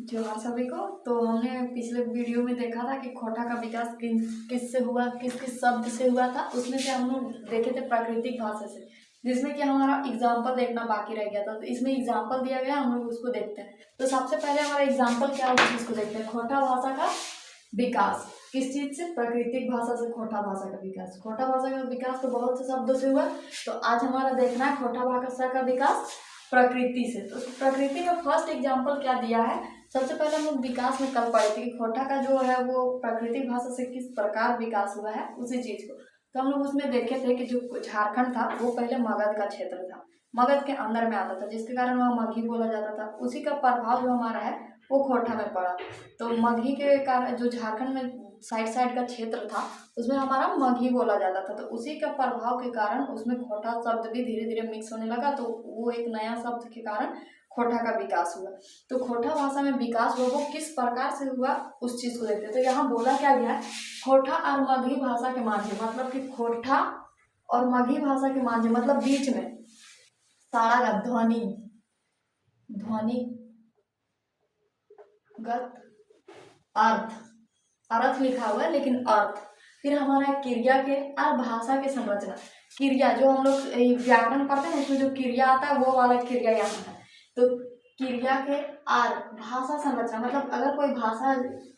जोहार सभी को। तो हमने पिछले वीडियो में देखा था कि खोटा का विकास किससे हुआ, किस किस शब्द से हुआ था। उसमें से हम लोग देखे थे प्राकृतिक भाषा से, जिसमें कि हमारा एग्जाम्पल देखना बाकी रह गया था। तो इसमें एग्जाम्पल दिया गया, हम लोग उसको देखते हैं। तो सबसे पहले हमारा एग्जाम्पल क्या है उस चीज़ को देखते हैं। खोटा भाषा का विकास किस चीज से? प्राकृतिक भाषा से खोटा भाषा का विकास। खोटा भाषा का विकास तो बहुत से शब्दों से हुआ, तो आज हमारा देखना है खोटा भाषा का विकास प्रकृति से। तो प्रकृति में फर्स्ट एग्जाम्पल क्या दिया है? सबसे पहले हम लोग विकास में कल पढ़े थे कि खोटा का जो है वो प्राकृतिक भाषा से किस प्रकार विकास हुआ है उसी चीज को। तो हम लोग उसमें देखे थे कि जो झारखंड था वो पहले मगध का क्षेत्र था, मगध के अंदर में आता था, जिसके कारण वहाँ मगही बोला जाता था। उसी का प्रभाव जो हमारा है वो खोटा में पड़ा। तो मगही के कारण जो झारखंड में साइड साइड का क्षेत्र था उसमें हमारा मगही बोला जाता था। तो उसी का प्रभाव के कारण उसमें खोटा शब्द भी धीरे धीरे मिक्स होने लगा। तो वो एक नया शब्द के कारण खोटा का विकास हुआ। तो खोटा भाषा में विकास हुआ वो किस प्रकार से हुआ उस चीज को देखते हैं। तो यहाँ बोला क्या गया है? खोटा और मगही भाषा के माध्यम, मतलब कि खोटा और मगही भाषा के माध्यम मतलब बीच में सारा ध्वनि गत अर्थ, अर्थ लिखा हुआ है लेकिन अर्थ, फिर हमारा क्रिया के और भाषा के संरचना। क्रिया जो हम लोग व्याकरण पढ़ते हैं उसमें जो क्रिया आता है वो वाला क्रिया यहाँ है। तो क्रिया के आर भाषा संरचना, मतलब अगर कोई भाषा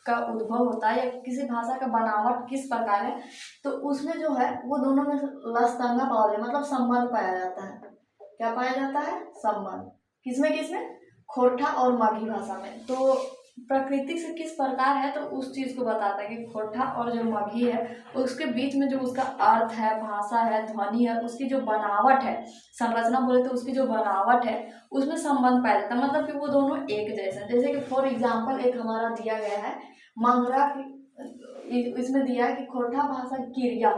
का उद्भव होता है या किसी भाषा का बनावट किस प्रकार है तो उसमें जो है वो दोनों में लस्तंगा पाया जाए, मतलब संबंध पाया जाता है। क्या पाया जाता है? संबंध। किसमें किसमें? खोटा और मगही भाषा में। तो प्रकृति से किस प्रकार है तो उस चीज को बताता है कि खोटा और जो मगही है उसके बीच में जो उसका अर्थ है, भाषा है, ध्वनि है, उसकी जो बनावट है, संरचना बोले तो उसकी जो बनावट है उसमें संबंध पाया जाता है, मतलब कि वो दोनों एक जैसे। जैसे कि फॉर एग्जाम्पल एक हमारा दिया गया है मंगरा, इसमें दिया है कि खोटा भाषा क्रिया,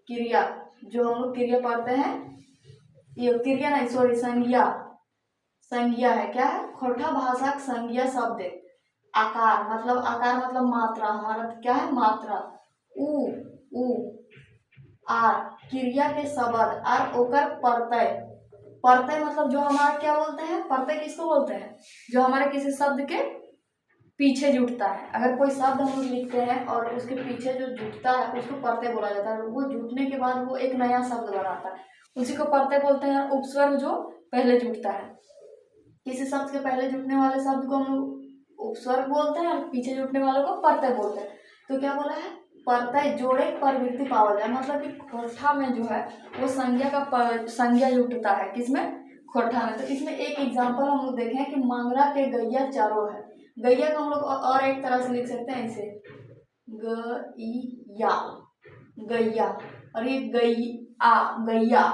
क्रिया जो हम लोग क्रिया पढ़ते हैं, ये क्रिया नहीं सॉरी संज्ञा, संज्ञा है। क्या है? खोटा भाषा संज्ञा शब्द है। आकार मतलब मात्रा, हमारा क्या है? मात्रा। उ उ आर क्रिया के शब्द आर ओकर प्रत्यय, प्रत्यय मतलब जो हमारा क्या बोलते हैं? प्रत्यय किसको बोलते हैं? जो हमारे किसी शब्द के पीछे जुटता है। अगर कोई शब्द हम लोग लिखते हैं और उसके पीछे जो जुटता है उसको प्रत्यय बोला जाता है। वो जुटने के बाद वो एक नया शब्द बनाता है, उसी को प्रत्यय बोलते हैं। उपस्वर्ग जो पहले जुटता है, किसी शब्द के पहले जुटने वाले शब्द को हम लोग उपस्वर्ग बोलते हैं और पीछे जुटने वालों को प्रत्यय बोलते हैं। तो क्या बोला है? प्रत्यय जोड़े प्रवृत्ति पावल जाए, मतलब कि खोटा में जो है वो संज्ञा का संज्ञा जुटता है। किसमें? खोटा में। तो इसमें एक एग्जाम्पल हम लोग देखें कि मंगरा के गैया चारो है। गैया को हम लोग और एक तरह से लिख सकते हैं ऐसे, गैया, गैया, और ये गैया।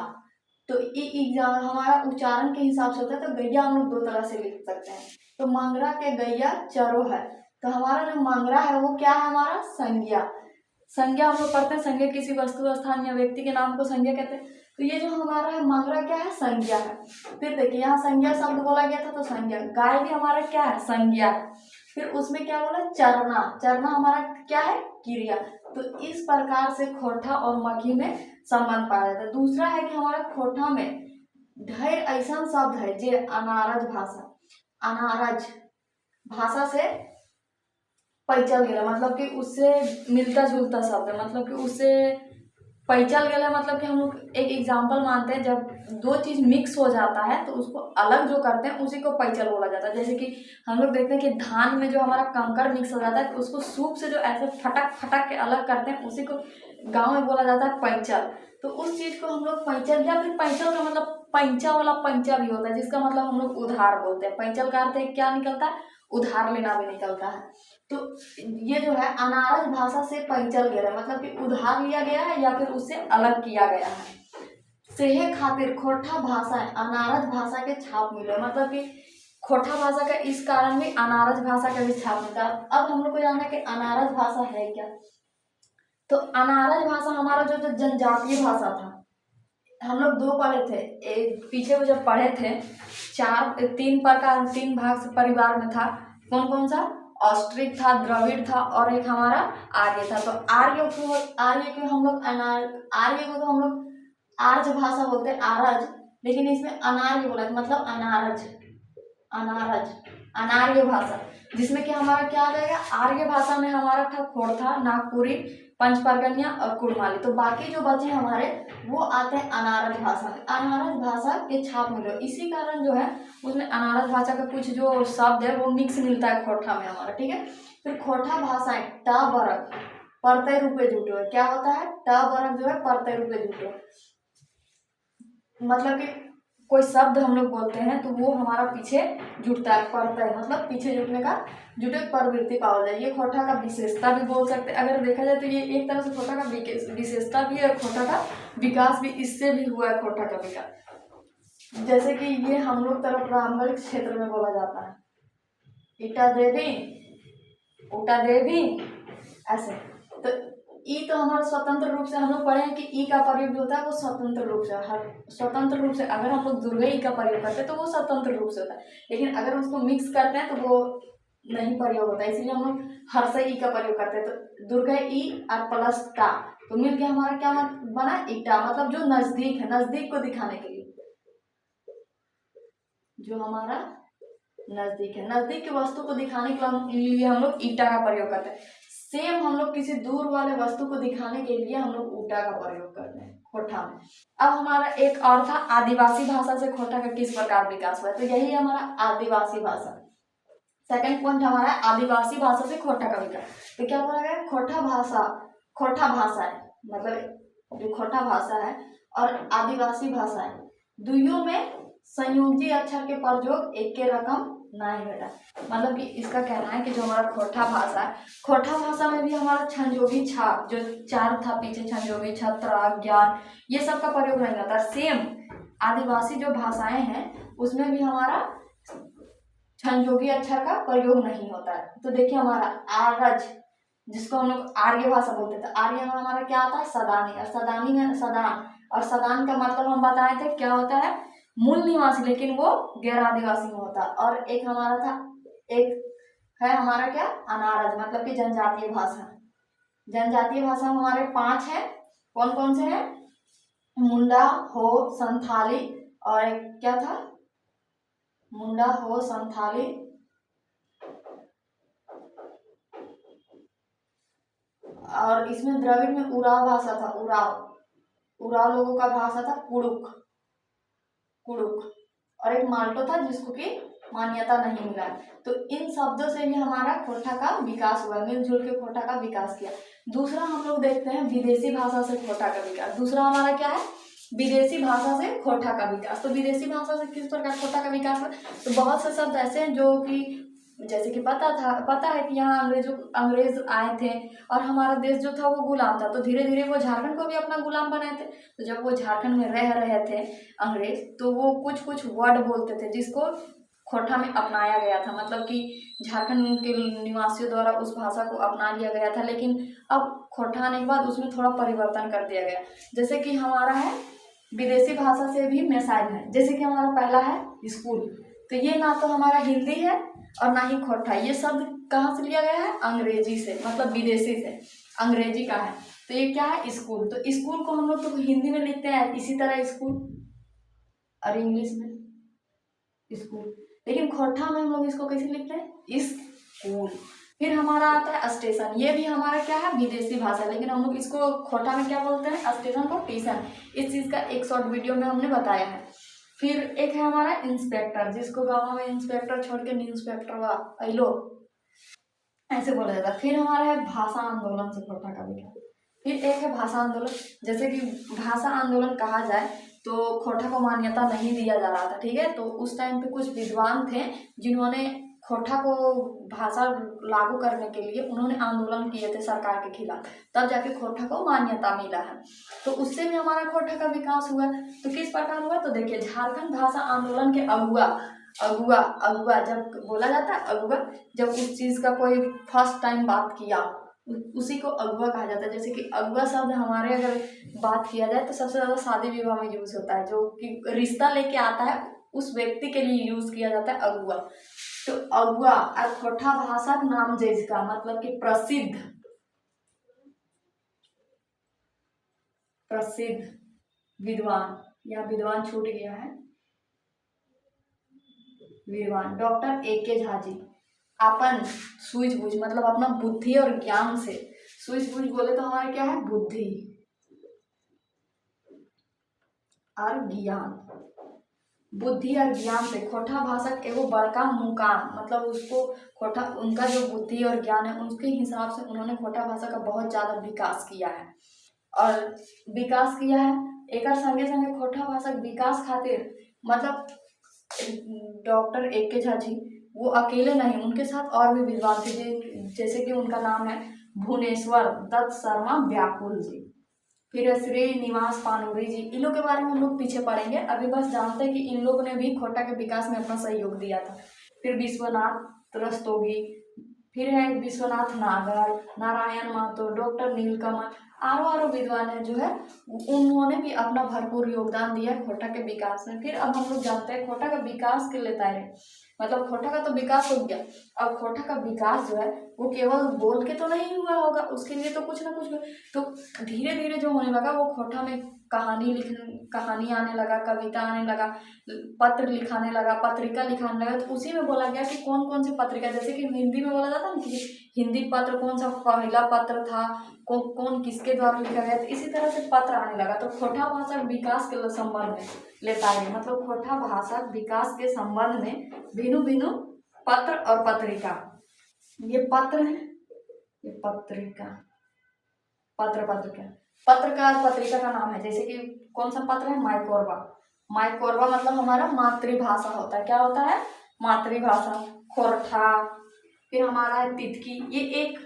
तो एग्जाम हमारा उच्चारण के हिसाब से होता है। तो गैया हम लोग दो तरह से लिख सकते हैं। तो मंगरा के गैया चरो है, तो हमारा जो मंगरा है वो क्या है? हमारा संज्ञा। संज्ञा हम लोग पढ़ते हैं, संज्ञा किसी वस्तु, स्थान या व्यक्ति के नाम को संज्ञा कहते हैं। तो ये जो हमारा है मंगरा क्या है? संज्ञा है। फिर देखिए यहाँ संज्ञा शब्द बोला गया था तो संज्ञा। गाय भी हमारा क्या है? संज्ञा। फिर उसमें क्या बोला? चरना, चरना हमारा क्या है? क्रिया। तो इस प्रकार से खोटा और मगही में संबंध पाया जाता है। दूसरा है कि हमारा खोटा में ढेर ऐसा शब्द है जो अनारज भाषा, अनारज भाषा से पैचल गया, मतलब कि उससे मिलता जुलता शब्द है, मतलब कि उससे पैचल गया, मतलब कि हम लोग एक एग्जाम्पल मानते हैं जब दो चीज मिक्स हो जाता है तो उसको अलग जो करते हैं उसी को पैचल बोला जाता है। जैसे कि हम लोग देखते हैं कि धान में जो हमारा कंकड़ मिक्स हो जाता है तो उसको सूप से जो ऐसे फटक फटक के अलग करते हैं उसी को गांव में बोला जाता है पैचल। तो उस चीज को हम लोग पैचल, या फिर पैचल का मतलब पैंचा वाला पंचा भी होता है जिसका मतलब हम लोग उधार बोलते हैं। पैचल का अर्थ है क्या निकलता है? उधार लेना भी निकलता है। तो ये जो है अनारज भाषा से पैचल गया है, मतलब कि उधार लिया गया है या फिर उससे अलग किया गया है। सेहे खातिर खोटा भाषा है अनारज भाषा के छाप मिले, मतलब कि खोटा भाषा का इस कारण भी अनारज भाषा का भी छाप मिलता है। अब हम लोग को जानना है कि अनारज भाषा है क्या। तो अनारज भाषा हमारा जो जनजातीय भाषा था, हम लोग दो पढ़े थे, एक पीछे में जब पढ़े थे तीन प्रकार, तीन भाग से परिवार में था। कौन कौन सा? ऑस्ट्रिक था, द्रविड़ था और एक हमारा आर्य था। तो आर्य को हम लोग आर्य को तो हम लोग आर्य भाषा बोलते हैं, आरज, लेकिन इसमें अनार्य बोला मतलब अनारज, अनारज। अनार्य भाषा, जिसमें कि हमारा क्या आ जाएगा, आर्य भाषा में हमारा था खोरठा, नागपुरी, पंच परगनिया और कुड़माली। तो बाकी जो बचे हमारे वो आते हैं अनारज भाषा में। अनारज भाषा के छाप मिले, इसी कारण जो है उसमें अनारज भाषा का कुछ जो शब्द है वो मिक्स मिलता है खोरठा में हमारा, ठीक है। फिर खोरठा भाषाएं ट बरक परतय रूपे जुटो, क्या होता है, ट बरक जो है परतय रूपे जुटो, मतलब कि कोई शब्द हम लोग बोलते हैं तो वो हमारा पीछे जुटता है, पड़ता है, मतलब पीछे जुटने का जुटे प्रवृत्ति पाओ जाए। ये खोटा का विशेषता भी बोल सकते हैं। अगर देखा जाए तो ये एक तरह से खोटा का विशेषता भी है, खोटा का विकास भी इससे भी हुआ है, खोटा का विकास। जैसे कि ये हम लोग तरफ रामगढ़ क्षेत्र में बोला जाता है, ईटा देवी, ऊटा देवी, ऐसे। तो ई तो हमारा स्वतंत्र रूप से हम लोग पढ़े हैं कि ई का प्रयोग जो होता है वो स्वतंत्र रूप से, हर स्वतंत्र रूप से अगर हम लोग दुर्गा ई का प्रयोग करते हैं तो वो स्वतंत्र रूप से होता है, लेकिन अगर उसको मिक्स करते हैं तो वो नहीं प्रयोग होता है, इसलिए हम लोग हर्ष ई का प्रयोग करते हैं। तो दुर्गा ई और प्लस टा तो मिलके हमारा क्या बना, ईटा, मतलब जो नजदीक है, नजदीक को दिखाने के लिए, जो हमारा नजदीक है, नजदीक की वस्तु को दिखाने के लिए हम लोग ईटा का प्रयोग करते हैं। सेम हम लोग किसी दूर वाले वस्तु को दिखाने के लिए हम लोग ऊटा का प्रयोग करते हैं खोटा में। अब हमारा एक और था आदिवासी भाषा से खोटा का किस प्रकार विकास हुआ है, तो यही हमारा आदिवासी भाषा। सेकंड पॉइंट हमारा आदिवासी भाषा से खोटा का विकास। तो क्या बोला गया, खोटा भाषा, खोटा भाषा है, मतलब जो खोटा भाषा है और आदिवासी भाषा है, दुइयों में संयोजी अक्षर के प्रयोग एक के रकम नहीं बेटा। मतलब कि इसका कहना है कि जो हमारा खोटा भाषा है, खोटा भाषा में भी हमारा छंजोगी छा जो चार था पीछे, छंजोगी छत्रा ज्ञान, ये सब का प्रयोग नहीं होता। सेम आदिवासी जो भाषाएं हैं उसमें भी हमारा छंजोगी अक्षर का प्रयोग नहीं होता है। तो देखिए हमारा आरज, जिसको हम लोग आर्य भाषा बोलते थे, आर्य में हमारा क्या आता है, सदानी, और सदानी में सदान, और सदान का मतलब हम बताए थे क्या होता है, मूल निवासी, लेकिन वो गैर आदिवासी में होता। और एक हमारा था, एक है हमारा क्या, अनारज, मतलब कि जनजातीय भाषा। जनजातीय भाषा हमारे 5 है, कौन कौन से हैं, मुंडा, हो, संथाली, और एक क्या था, मुंडा, हो, संथाली, और इसमें द्रविड़ में उराव भाषा था, उराव, उराव लोगों का भाषा था कुड़ुक, कुड़ुक, और एक माल्टो था जिसको कि मान्यता नहीं मिला। तो इन शब्दों से भी हमारा खोटा का विकास हुआ, मिलजुल के खोटा का विकास किया। दूसरा हम लोग देखते हैं विदेशी भाषा से खोटा का विकास। दूसरा हमारा क्या है, विदेशी भाषा से खोटा का विकास। तो विदेशी भाषा से किस प्रकार खोटा का विकास हुआ, तो बहुत से शब्द ऐसे हैं जो कि जैसे कि पता है कि यहाँ अंग्रेज आए थे और हमारा देश जो था वो गुलाम था, तो धीरे धीरे वो झारखंड को भी अपना गुलाम बनाए थे। तो जब वो झारखंड में रह रहे थे अंग्रेज, तो वो कुछ कुछ वर्ड बोलते थे जिसको खोटा में अपनाया गया था, मतलब कि झारखंड के निवासियों द्वारा उस भाषा को अपना लिया गया था, लेकिन अब खोटा आने के बाद उसमें थोड़ा परिवर्तन कर दिया गया। जैसे कि हमारा है विदेशी भाषा से भी मिसाइल है, जैसे कि हमारा पहला है स्कूल, तो ये ना तो हमारा हिंदी है और ना ही खोटा, ये शब्द कहाँ से लिया गया है, अंग्रेजी से, मतलब विदेशी से, अंग्रेजी का है। तो ये क्या है, स्कूल। तो स्कूल को हम लोग तो हिंदी में लिखते हैं इसी तरह स्कूल, और इंग्लिश में स्कूल, लेकिन खोटा में हम लोग इसको कैसे लिखते हैं, स्कूल। फिर हमारा आता है स्टेशन, ये भी हमारा क्या है, विदेशी भाषा, लेकिन हम लोग इसको खोटा में क्या बोलते हैं, स्टेशन को टीशन। इस चीज का एक शॉर्ट वीडियो में हमने बताया है। फिर एक है हमारा इंस्पेक्टर, जिसको गाँव में इंस्पेक्टर छोड़ के इंस्पेक्टर वा अलो ऐसे बोला जाता है। फिर हमारा है भाषा आंदोलन से खोटा का विकास। फिर एक है भाषा आंदोलन, जैसे कि भाषा आंदोलन कहा जाए तो खोटा को मान्यता नहीं दिया जा रहा था, ठीक है। तो उस टाइम पे कुछ विद्वान थे जिन्होंने खोटा को भाषा लागू करने के लिए उन्होंने आंदोलन किए थे सरकार के खिलाफ, तब जाके खोटा को मान्यता मिला है। तो उससे भी हमारा खोटा का विकास हुआ। तो किस प्रकार हुआ, तो देखिए झारखंड भाषा आंदोलन के अगुआ, अगुआ अगुआ जब बोला जाता है, अगुआ जब उस चीज का कोई फर्स्ट टाइम बात किया उसी को अगुआ कहा जाता है। जैसे कि अगुआ शब्द हमारे अगर बात किया जाए तो सबसे ज्यादा शादी विवाह में यूज होता है, जो कि रिश्ता लेके आता है उस व्यक्ति के लिए यूज किया जाता है अगुआ। तो अगुआ और खोटा भाषा नाम जिसका मतलब कि प्रसिद्ध, प्रसिद्ध विद्वान, या विद्वान छूट गया है, विद्वान। डॉक्टर ए के झा जी, अपन सूझबूझ मतलब अपना बुद्धि और ज्ञान से, सूझबूझ बोले तो हमारा क्या है, बुद्धि और ज्ञान, बुद्धि और ज्ञान से खोटा भाषा एगो बड़का मुकाम, मतलब उसको खोटा, उनका जो बुद्धि और ज्ञान है उसके हिसाब से उन्होंने खोटा भाषा का बहुत ज़्यादा विकास किया है। और विकास किया है एक संगे संगे खोटा भाषा के विकास खातिर मतलब डॉक्टर ए के झा जी वो अकेले नहीं, उनके साथ और भी विद्वान थे जैसे कि उनका नाम है भुवनेश्वर दत्त शर्मा व्याकुल जी, फिर श्रीनिवास पानुरी जी। इन लोग के बारे में हम लोग पीछे पढ़ेंगे, अभी बस जानते हैं कि इन लोगों ने भी खोटा के विकास में अपना सहयोग दिया था। फिर विश्वनाथ रस्तोगी, फिर है विश्वनाथ नागर, नारायण महतो, डॉक्टर नीलकमल, आरो विद्वान है जो है उन्होंने भी अपना भरपूर योगदान दिया खोटा के विकास में। फिर अब हम लोग जानते हैं खोटा का विकास के लेता है, मतलब खोटा का तो विकास हो गया, अब खोटा का विकास जो है वो केवल बोल के तो नहीं हुआ होगा, उसके लिए तो कुछ ना कुछ तो धीरे धीरे जो होने लगा वो खोटा में कहानी आने लगा, कविता आने लगा, पत्र लिखाने लगा, पत्रिका लिखाने लगा। तो उसी में बोला गया कि कौन कौन सी पत्रिका, जैसे कि हिंदी में बोला जाता है कि हिंदी पत्र कौन सा पहला पत्र था, कौन किसके द्वारा लिखा गया, तो इसी तरह से पत्र आने लगा। तो खोटा भाषा विकास के संबंध में लेता है, मतलब खोटा भाषा विकास के संबंध में भिन्न भिन्न पत्र और पत्रिका, ये पत्र है, ये पत्रिका, पत्रकार पत्रिका का नाम है। जैसे कि कौन सा पत्र है, माइकोरबा, माइकोरबा मतलब हमारा मातृभाषा होता है, क्या होता है, मातृभाषा। खोरठा, फिर हमारा है तितकी, ये एक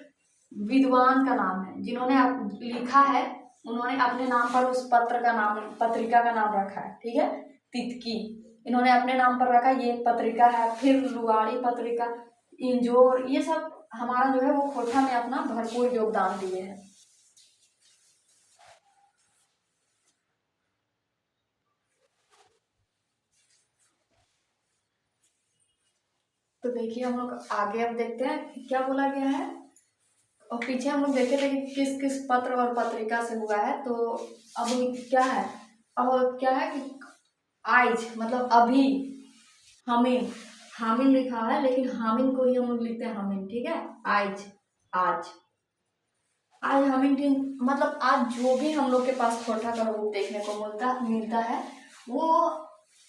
विद्वान का नाम है जिन्होंने लिखा है, उन्होंने अपने नाम पर उस पत्र का नाम, पत्रिका का नाम रखा है, ठीक है, तितकी इन्होंने अपने नाम पर रखा, ये पत्रिका है। फिर लुगाड़ी पत्रिका, इंजोर, ये सब हमारा जो है वो खोटा में अपना भरपूर योगदान दिए हैं। तो देखिए हम लोग आगे अब देखते हैं क्या बोला गया है, और पीछे हम लोग देखे थे कि किस किस पत्र और पत्रिका से हुआ है। तो अब क्या है, अब क्या है कि आज मतलब अभी, हामिन, हामिन लिखा है लेकिन हामिन को ही हम लोग लिखते हैं हामिन, ठीक है, आज, आज आज हामिन मतलब आज जो भी हम लोग के पास खोटा का रूप देखने को मिलता है वो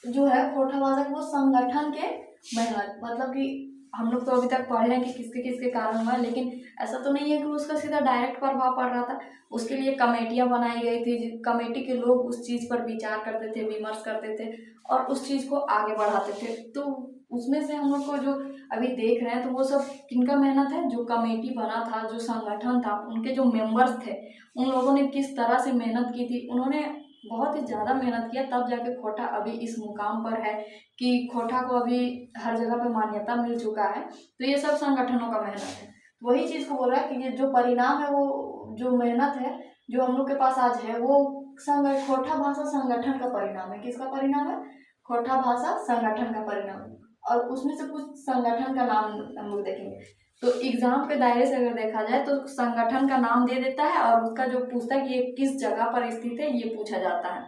जो है खोटा भाषा वो संगठन के मेहनत, मतलब कि हम लोग तो अभी तक पढ़े हैं कि किसके किसके कारण हुआ, लेकिन ऐसा तो नहीं है कि उसका सीधा डायरेक्ट प्रभाव पड़ रहा था। उसके लिए कमेटियां बनाई गई थी, कमेटी के लोग उस चीज़ पर विचार करते थे, विमर्श करते थे और उस चीज़ को आगे बढ़ाते थे। तो उसमें से हम लोग को जो अभी देख रहे हैं तो वो सब किनका मेहनत है, जो कमेटी बना था, जो संगठन था, उनके जो मेंबर्स थे, उन लोगों ने किस तरह से मेहनत की थी, उन्होंने बहुत ही ज़्यादा मेहनत किया, तब जाके खोटा अभी इस मुकाम पर है कि खोटा को अभी हर जगह पे मान्यता मिल चुका है। तो ये सब संगठनों का मेहनत है। वही चीज़ को बोल रहा है कि ये जो परिणाम है वो जो मेहनत है जो हम लोग के पास आज है वो खोटा भाषा संगठन का परिणाम है। किसका परिणाम है, खोटा भाषा संगठन का परिणाम है। और उसमें से कुछ संगठन का नाम हम लोग देखेंगे। तो एग्जाम के दायरे से अगर देखा जाए तो संगठन का नाम दे देता है और उसका जो पूछता है कि ये किस जगह पर स्थित है ये पूछा जाता है।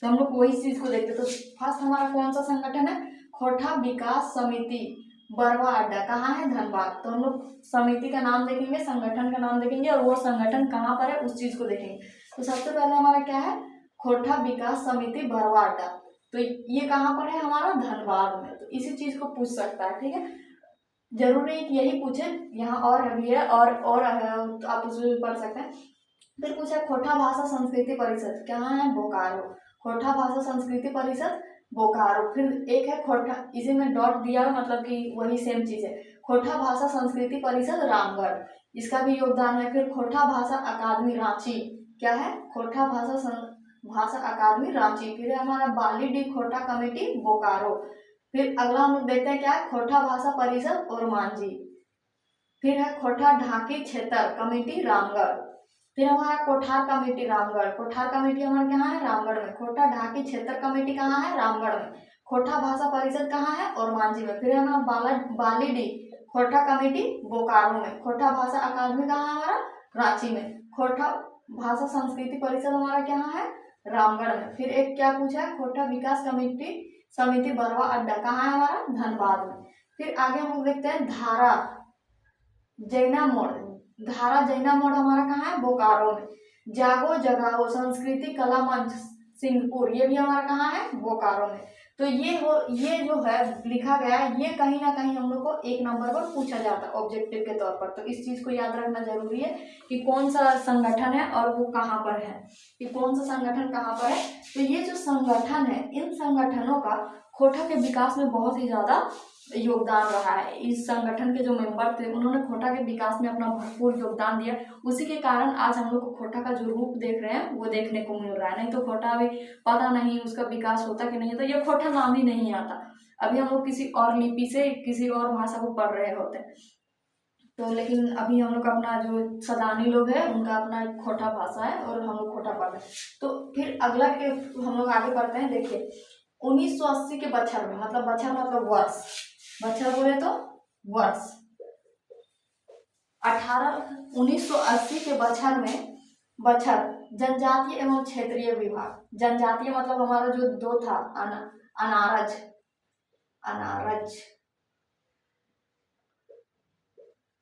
तो हम लोग वही चीज को देखते हैं। तो फर्स्ट हमारा कौन सा संगठन है, खोटा विकास समिति बरवा अड्डा, कहाँ है, धनबाद। तो हम लोग समिति का नाम देखेंगे, संगठन का नाम देखेंगे और वो संगठन कहाँ पर है उस चीज को देखेंगे। तो सबसे पहले हमारा क्या है, खोटा विकास समिति बरवा अड्डा, तो ये कहाँ पर है, हमारा धनबाद में। तो इसी चीज को पूछ सकता है, ठीक है, जरूरी है कि यही पूछे, यहाँ और भी है और तो आप उसमें भी पढ़ सकते हैं। फिर पूछा खोटा भाषा संस्कृति परिषद, कहाँ है, बोकारो, खोटा भाषा संस्कृति परिषद बोकारो। फिर एक है खोटा, इसी में डॉट दिया है मतलब कि वही सेम चीज है, खोटा भाषा संस्कृति परिषद रामगढ़, इसका भी योगदान है। फिर खोटा भाषा अकादमी रांची, क्या है, खोटा भाषा अकादमी रांची। फिर है हमारा बाली डी खोटा कमेटी बोकारो। फिर अगला हम लोग देखते हैं क्या है, खोटा भाषा परिषद और मांझी। फिर है खोटा ढाकी क्षेत्र कमेटी रामगढ़। फिर हमारा कोठार कमेटी रामगढ़, कोठार कमेटी हमारे कहाँ है, रामगढ़ में। खोटा ढाकी क्षेत्र कमेटी कहाँ है, रामगढ़ में। खोटा भाषा परिषद कहाँ है, और मांझी में। फिर हमारा बालीडी खोटा कमेटी बोकारो में। खोटा भाषा अकादमी कहाँ है हमारा, रांची में। खोटा भाषा संस्कृति परिषद हमारा कहाँ है, रामगढ़ में। फिर एक क्या पूछा है, खोटा विकास कमेटी समिति बरवा अड्डा कहाँ है हमारा, धनबाद में। फिर आगे हम लोग देखते हैं धारा जैना मोड़। धारा जैना मोड़ हमारा कहाँ है? बोकारो में। जागो जगाओ संस्कृति कला मंच सिंहपुर, ये भी हमारा कहाँ है? बोकारो में। तो ये जो है लिखा गया है, ये कहीं ना कहीं हम लोग को 1 नंबर पर पूछा जाता है ऑब्जेक्टिव के तौर पर। तो इस चीज को याद रखना जरूरी है कि कौन सा संगठन है और वो कहाँ पर है, कि कौन सा संगठन कहाँ पर है। तो ये जो संगठन है, इन संगठनों का खोटा के विकास में बहुत ही ज्यादा योगदान रहा है। इस संगठन के जो मेंबर थे उन्होंने खोटा के विकास में अपना भरपूर योगदान दिया। उसी के कारण आज हम लोग को खोटा का जो रूप देख रहे हैं वो देखने को मिल रहा है। नहीं तो खोटा अभी पता नहीं उसका विकास होता कि नहीं होता, ये खोटा नाम ही नहीं आता। अभी हम लोग किसी और लिपि से किसी और भाषा को पढ़ रहे होते। तो लेकिन अभी हम लोग अपना जो सदानी लोग है उनका अपना खोटा भाषा है और हम लोग खोटा पढ़ रहे हैं। तो फिर अगला के हम लोग आगे पढ़ते हैं। देखिए 1980 के बछर में, मतलब बछर मतलब वर्ष, बछर बोले तो वर्ष 1980 के बछर में, बछर जनजातीय एवं क्षेत्रीय विभाग। जनजातीय मतलब हमारा जो दो था अनारज,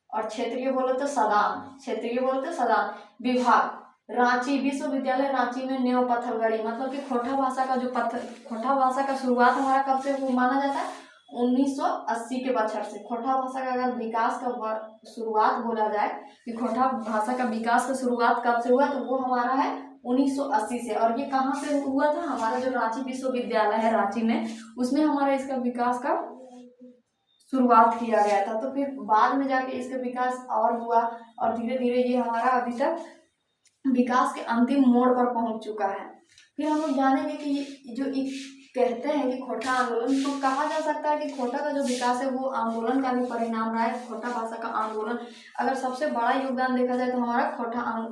और क्षेत्रीय बोले तो सदान, क्षेत्रीय बोले तो सदान विभाग रांची विश्वविद्यालय रांची में न्यू पत्थर गड़ी। मतलब कि खोटा भाषा का जो खोटा भाषा का शुरुआत हमारा कब से वो माना जाता है? 1980 के बछर से। खोटा भाषा का अगर विकास का शुरुआत बोला जाए कि खोटा भाषा का विकास का शुरुआत कब से हुआ, तो वो हमारा है 1980 से। और ये कहाँ से हुआ था? हमारा जो रांची विश्वविद्यालय है रांची में, उसमें हमारा इसका विकास का शुरुआत किया गया था। तो फिर बाद में जाके इसका विकास और हुआ और धीरे धीरे ये हमारा अभी तक विकास के अंतिम मोड़ पर पहुंच चुका है। फिर हम लोग जानेंगे कि ये जो कहते हैं कि खोटा आंदोलन, तो कहा जा सकता है कि खोटा का जो विकास है वो आंदोलन का भी परिणाम रहा है। खोटा भाषा का आंदोलन, अगर सबसे बड़ा योगदान देखा जाए तो हमारा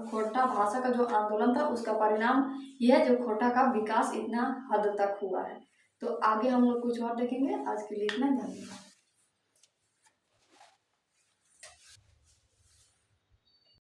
खोटा भाषा का जो आंदोलन था उसका परिणाम यह है जो खोटा का विकास इतना हद तक हुआ है। तो आगे हम लोग कुछ और देखेंगे। आज के लिए इतना, धन्यवाद।